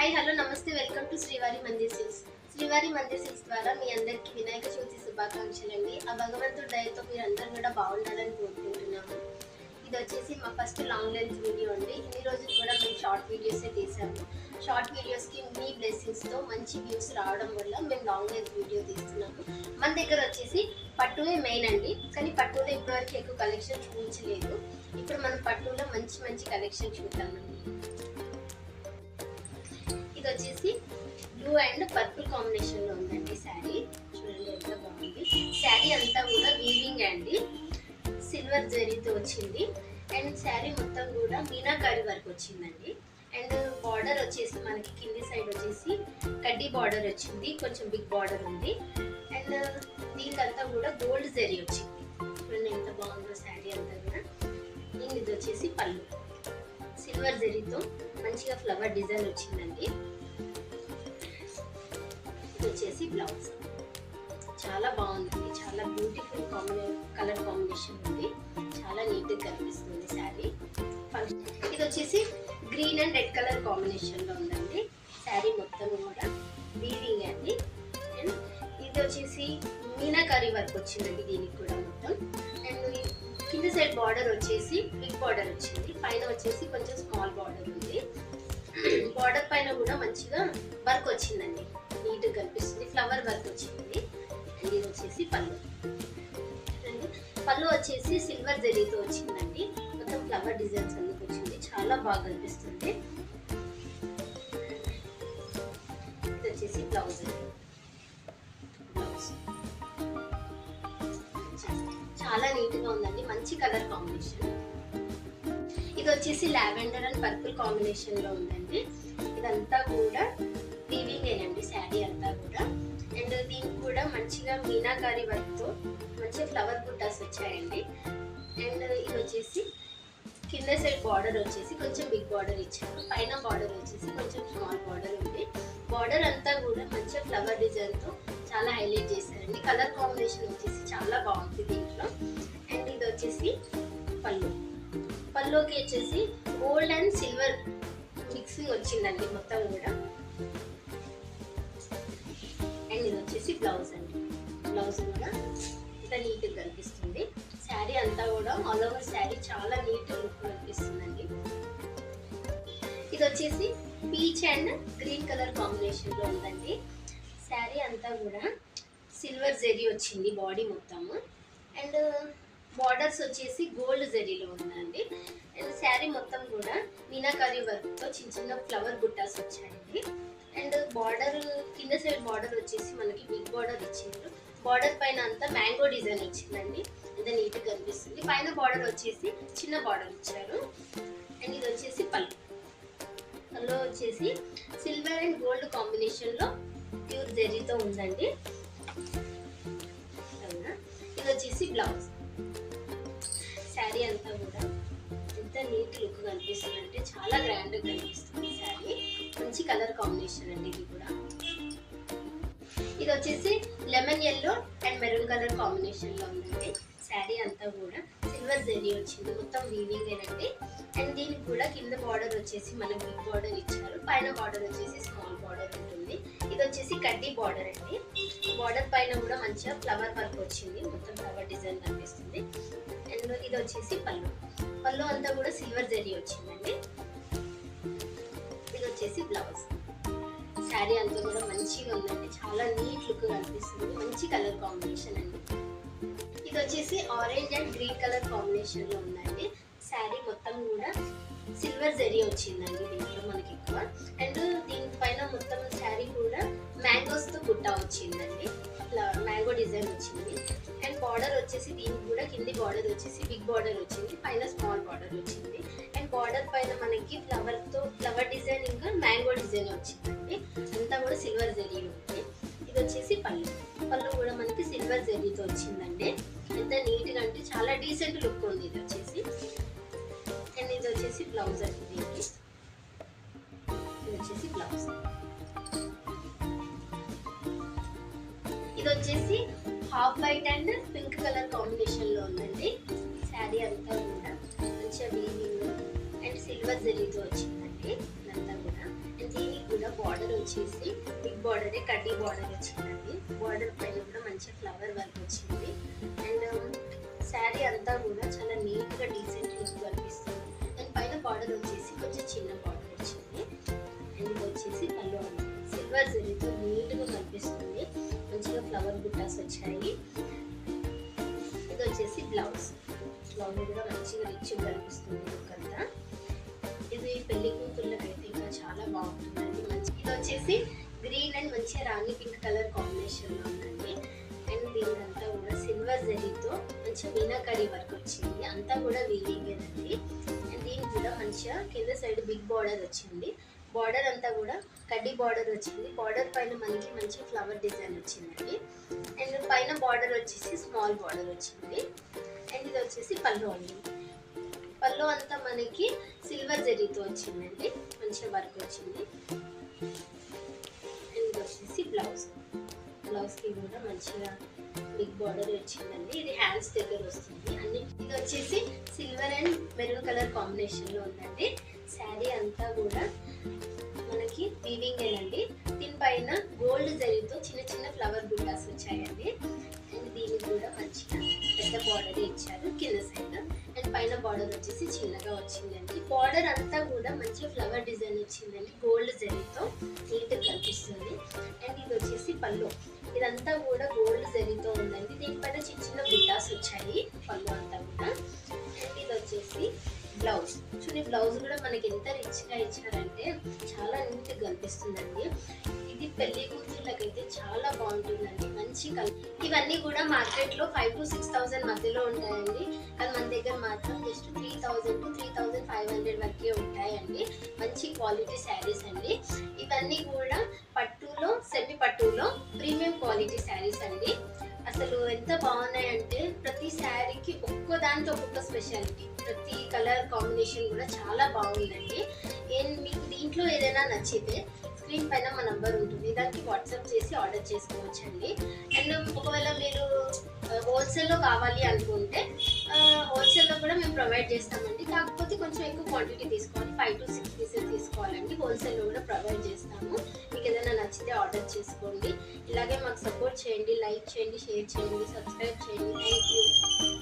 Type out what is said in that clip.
Hi hello నమస్తే welcome to శ్రీవారి Mandir silks. శ్రీవారి మందిర్ సిల్క్స్ ద్వారా మీ అందరికీ వినాయక చవితి శుభాకాంక్షలు అండి. ఆ భగవంతుడి దయతో మీరు అందరూ కూడా బాగుండాలని కోరుకుంటున్నాము. ఇది వచ్చేసి మా ఫస్ట్ లాంగ్ లెంత్ వీడియో అండి. ఇన్ని రోజులు కూడా మేము షార్ట్ వీడియోసే తీసాము. షార్ట్ వీడియోస్కి మీ బ్లెస్సింగ్స్తో మంచి వ్యూస్ రావడం వల్ల మేము లాంగ్ లెంత్ వీడియో తీస్తున్నాము. మన దగ్గర వచ్చేసి పట్టువే మెయిన్ అండి, కానీ పట్టులో ఇప్పటివరకు ఎక్కువ కలెక్షన్ చూపించలేదు. ఇప్పుడు మనం పట్టులో మంచి మంచి కలెక్షన్ చూద్దామండి. ఇది వచ్చేసి బ్లూ అండ్ పర్పుల్ కాంబినేషన్ లో ఉందండి శారీ. చూడండి ఎంత బాగుంది. శారీ అంతా కూడా వీవింగ్ అండి, సిల్వర్ జరీతో వచ్చింది. అండ్ శారీ మొత్తం కూడా మీనాకారి వర్క్ వచ్చిందండి. అండ్ బార్డర్ వచ్చేసి మనకి కింది సైడ్ వచ్చేసి కడ్డీ బార్డర్ వచ్చింది, కొంచెం బిగ్ బార్డర్ ఉంది. అండ్ దీనికంతా కూడా గోల్డ్ జరీ వచ్చింది. చూడండి ఎంత బాగుందో శారీ అంతా కూడా. ఇది వచ్చేసి పళ్ళు, సిల్వర్ జరీతో మంచిగా ఫ్లవర్ డిజైన్ వచ్చిందండి. ఇది వచ్చేసి బ్లౌజ్. చాలా బాగుందండి, చాలా బ్యూటిఫుల్ కలర్ కాంబినేషన్ ఉంది, చాలా నీట్గా కనిపిస్తుంది శారీ. ఇది వచ్చేసి green and red colour combination లో ఉందండి. శారీ మొత్తం కూడా వీవింగ్ అండి. అండ్ ఇది వచ్చేసి మీనాకారి వర్క్ వచ్చిందండి దీనికి కూడా మొత్తం. అండ్ కింద సైడ్ బార్డర్ వచ్చేసి బిగ్ బార్డర్ వచ్చింది, పైన వచ్చేసి కొంచెం స్మాల్ బార్డర్ ఉంది. బార్డర్ పైన కూడా మంచిగా వర్క్ వచ్చిందండి, నీట్గా కనిపిస్తుంది, ఫ్లవర్ వర్క్ వచ్చింది. అండ్ ఇది వచ్చేసి పళ్ళు. పళ్ళు వచ్చేసి సిల్వర్ జరీతో వచ్చిందండి, మొత్తం ఫ్లవర్ డిజైన్స్ అందుకు వచ్చింది, చాలా బాగా కనిపిస్తుంది. ఇది వచ్చేసి బ్లౌజ్. చాలా నీట్ గా ఉందండి, మంచి కలర్ కాంబినేషన్. ఇది వచ్చేసి లావెండర్ అండ్ పర్పుల్ కాంబినేషన్ లో ఉందండి. ఇదంతా కూడా వీవింగ్ ఏనండి శారీ అంతా కూడా. అండ్ దీనికి కూడా మంచిగా మీనాకారి వర్క్ తో మంచి ఫ్లవర్ బుట్టాస్ వచ్చాయండి. అండ్ ఇది వచ్చేసి కింద సైడ్ బార్డర్ వచ్చేసి కొంచెం బిగ్ బార్డర్ ఇచ్చారు, పైన బార్డర్ వచ్చేసి కొంచెం స్మాల్ బార్డర్ ఉంది. బార్డర్ అంతా కూడా మంచిగా ఫ్లవర్ డిజైన్ తో చాలా హైలైట్ చేశారండి. కలర్ కాంబినేషన్ వచ్చేసి చాలా బాగుంది దీంట్లో. అండ్ ఇది వచ్చేసి పళ్ళు. పళ్ళుకి వచ్చేసి గోల్డ్ అండ్ సిల్వర్ మిక్సింగ్ వచ్చిందండి మొత్తం కూడా. అండ్ ఇది వచ్చేసి బ్లౌజ్ అండి. బ్లౌజ్ కూడా ఇంత నీట్గా కనిపిస్తుంది. శారీ అంతా కూడా ఆల్ ఓవర్ శారీ చాలా నీట్ లుక్ కనిపిస్తుందండి. ఇది వచ్చేసి peach and green colour combination లో ఉందండి. శారీ అంతా కూడా సిల్వర్ జరీ వచ్చింది బాడీ మొత్తము. అండ్ బార్డర్స్ వచ్చేసి గోల్డ్ జరీలో ఉందండి. అండ్ శారీ మొత్తం కూడా మీనాకారి వర్క్తో చిన్న చిన్న ఫ్లవర్ బుట్టాస్ వచ్చాయండి. అండ్ బార్డర్ కింద సైడ్ బార్డర్ వచ్చేసి మనకి బిగ్ బార్డర్ ఇచ్చిండ్రు. బార్డర్ పైన అంతా మ్యాంగో డిజైన్ వచ్చిందండి, అంత నీట్గా కనిపిస్తుంది. పైన బార్డర్ వచ్చేసి చిన్న బార్డర్ ఇచ్చారు. అండ్ ఇది వచ్చేసి పళ్ళు. పళ్ళు వచ్చేసి సిల్వర్ అండ్ గోల్డ్ కాంబినేషన్లో ప్యూర్ జరీతో ఉందండి. ఇది వచ్చేసి బ్లౌజ్. శారీ అంతా కూడా ఎంత నీట్ లుక్ కనిపిస్తుంది అంటే చాలా గ్రాండ్ గా కనిపిస్తుంది శారీ. మంచి కలర్ కాంబినేషన్ అండి ఇది కూడా. ఇది వచ్చేసి lemon yellow and maroon colour combination లో ఉందండి. శారీ అంతా కూడా సిల్వర్ జరీ వచ్చింది, మొత్తం వీవింగ్ ఏనండి. అండ్ దీనికి కూడా కింద బార్డర్ వచ్చేసి మనకి బిగ్ బార్డర్ ఇచ్చారు, పైన బార్డర్ వచ్చేసి స్మాల్ బార్డర్ ఉంటుంది. ఇది వచ్చేసి కడ్డీ బార్డర్ అండి. బార్డర్ పైన కూడా మంచిగా ఫ్లవర్ వర్క్ వచ్చింది, మొత్తం ఫ్లవర్ డిజైన్ కనిపిస్తుంది. అండ్ ఇది వచ్చేసి పళ్ళు. పళ్ళు అంతా కూడా సిల్వర్ జరీ వచ్చిందండి. ఇది వచ్చేసి బ్లౌజ్. శారీ అంతా కూడా మంచిగా ఉందండి, చాలా నీట్ లుక్ కనిపిస్తుంది, మంచి కలర్ కాంబినేషన్ అండి. ఇది వచ్చేసి orange and green colour combination లో ఉందండి. శారీ మొత్తం కూడా సిల్వర్ జరీ వచ్చిందండి దీంట్లో మనకి ఎక్కువ. అండ్ దీనిపైన మొత్తం శారీ కూడా మ్యాంగోస్ తో బుట్ట వచ్చిందండి, మ్యాంగో డిజైన్ వచ్చింది. అండ్ బార్డర్ వచ్చేసి దీనికి కూడా కింది బార్డర్ వచ్చేసి బిగ్ బార్డర్ వచ్చింది, పైన స్మాల్ బార్డర్ వచ్చింది. అండ్ బార్డర్ పైన మనకి ఫ్లవర్ డిజైన్ ఇంకా మ్యాంగో డిజైన్ వచ్చిందండి, అంతా కూడా సిల్వర్ జరీ ఉంది. ఇది వచ్చేసి పళ్ళు. పళ్ళు కూడా మనకి సిల్వర్ జరీతో వచ్చిందండి, ఎంత నీట్గా అంటే చాలా డీసెంట్ లుక్ ఉంది ఇది వచ్చేసి. అండ్ ఇది వచ్చేసి బ్లౌజ్ అండి దీనికి. ఇది వచ్చేసి బ్లౌజ్. ఇది వచ్చేసి half white and pink colour combination లో ఉందండి. శారీ అంతా కూడా మంచిగా వీవింగ్ అండ్ సిల్వర్ జరీతో వచ్చిందండి ఇదంతా కూడా. అండ్ దీనికి కూడా బార్డర్ వచ్చేసి బిగ్ బార్డరే కడ్డీ బార్డర్ వచ్చిందండి. బార్డర్ పైన కూడా మంచి ఫ్లవర్ వర్క్ వచ్చింది. అండ్ శారీ అంతా కూడా చాలా నీట్గా డీసెంట్ లుక్ కనిపిస్తుంది. అండ్ పైన బార్డర్ వచ్చేసి కొంచెం చిన్న బార్డర్ వచ్చింది. అండ్ ఇది వచ్చేసి పళ్ళు అండి, సిల్వర్ జరీతో నీట్గా కనిపిస్తుంది. మంచిగా ఫ్లవర్ బుట్టాస్ వచ్చాయి. ఇది వచ్చేసి బ్లౌజ్ కూడా మంచిగా రిచ్ కనిపిస్తుంది లుక్ అంతా. ఇది పెళ్లి కూతుళ్ళకి అయితే ఇంకా చాలా బాగుంటుందండి. మంచి ఇది వచ్చేసి గ్రీన్ అండ్ మంచిగా రాణి పింక్ కలర్ కాంబినేషన్ లో ఉందండి. అండ్ దీనికంతా కూడా సిల్వర్ జరీతో మంచిగా మీనాకరీ వర్క్ వచ్చింది. అంతా కూడా వీవింగేనండి. అండ్ దీనికి కూడా మంచిగా కింద సైడ్ బిగ్ బార్డర్ వచ్చింది. బార్డర్ అంతా కూడా కడ్డీ బార్డర్ వచ్చింది. బార్డర్ పైన మనకి మంచి ఫ్లవర్ డిజైన్ వచ్చిందండి. అండ్ పైన బార్డర్ వచ్చేసి స్మాల్ బార్డర్ వచ్చింది. అండ్ ఇది వచ్చేసి పళ్ళు అండి. పళ్ళు అంతా మనకి సిల్వర్ జరీతో వచ్చిందండి, మంచిగా వర్క్ వచ్చింది. అండ్ ఇది వచ్చేసి బ్లౌజ్కి కూడా మంచిగా బిగ్ బార్డర్ వచ్చిందండి. ఇది హ్యాండ్స్ దగ్గర వస్తుంది అన్ని. ఇది వచ్చేసి సిల్వర్ అండ్ మెరూన్ కలర్ కాంబినేషన్లో ఉందండి. శారీ అంతా కూడా మనకి వీవింగ్ ఏనండి. దీనిపైన గోల్డ్ జరీతో చిన్న చిన్న ఫ్లవర్ బుట్టాస్ వచ్చాయండి. అండ్ దీనికి కూడా మంచిగా పెద్ద బార్డర్ ఇచ్చారు కింద సైడ్. అండ్ పైన బార్డర్ వచ్చేసి చిన్నగా వచ్చిందండి. బార్డర్ అంతా కూడా మంచిగా ఫ్లవర్ డిజైన్ వచ్చిందండి, గోల్డ్ జరీతో నీట్గా కనిపిస్తుంది. అండ్ ఇది వచ్చేసి పళ్ళు, ఇదంతా కూడా గోల్డ్ జరీతో ఉందండి. దీనిపైన చిన్న చిన్న బుట్టాస్ వచ్చాయి పళ్ళు అంతా కూడా. అండ్ ఇది వచ్చేసి బ్లౌజ్. చూడండి బ్లౌజ్ కూడా మనకి ఎంత రిచ్గా ఇచ్చారంటే చాలా నీట్గా కనిపిస్తుందండి. ఇది పెళ్లి కూతుర్లకైతే చాలా బాగుంటుందండి, మంచి కలర్. ఇవన్నీ కూడా మార్కెట్లో 5,000 to 6,000 మధ్యలో ఉంటాయండి. కానీ మన దగ్గర మాత్రం జస్ట్ 3,000 to 3,500 వరకే ఉంటాయండి. మంచి క్వాలిటీ శారీస్ అండి. ఇవన్నీ కూడా పట్టులో, సెమీ పట్టులో ప్రీమియం క్వాలిటీ శారీస్ అండి. అసలు ఎంత బాగున్నాయంటే ప్రతి శారీకి ఒక్కోదానికి ఒక్కొక్క స్పెషాలిటీ. ప్రతి కలర్ కాంబినేషన్ కూడా చాలా బాగుందండి. మీకు దీంట్లో ఏదైనా నచ్చితే స్క్రీన్ పైన మా నంబర్ ఉంటుంది, దానికి వాట్సాప్ చేసి ఆర్డర్ చేసుకోవచ్చండి. అండ్ ఒకవేళ మీరు హోల్సేల్లో కావాలి అనుకుంటే హోల్సేల్లో కూడా మేము ప్రొవైడ్ చేస్తామండి. కాకపోతే కొంచెం ఎక్కువ క్వాంటిటీ తీసుకోవాలి, 5 to 6 పీసెస్ తీసుకోవాలండి. హోల్సేల్లో కూడా ప్రొవైడ్ చేస్తాము. మీకు ఏదైనా నచ్చితే ఆర్డర్ చేసుకోండి. ఇలాగే మాకు సపోర్ట్ చేయండి, లైక్ చేయండి, షేర్ చేయండి, సబ్స్క్రైబ్ చేయండి. Thank you.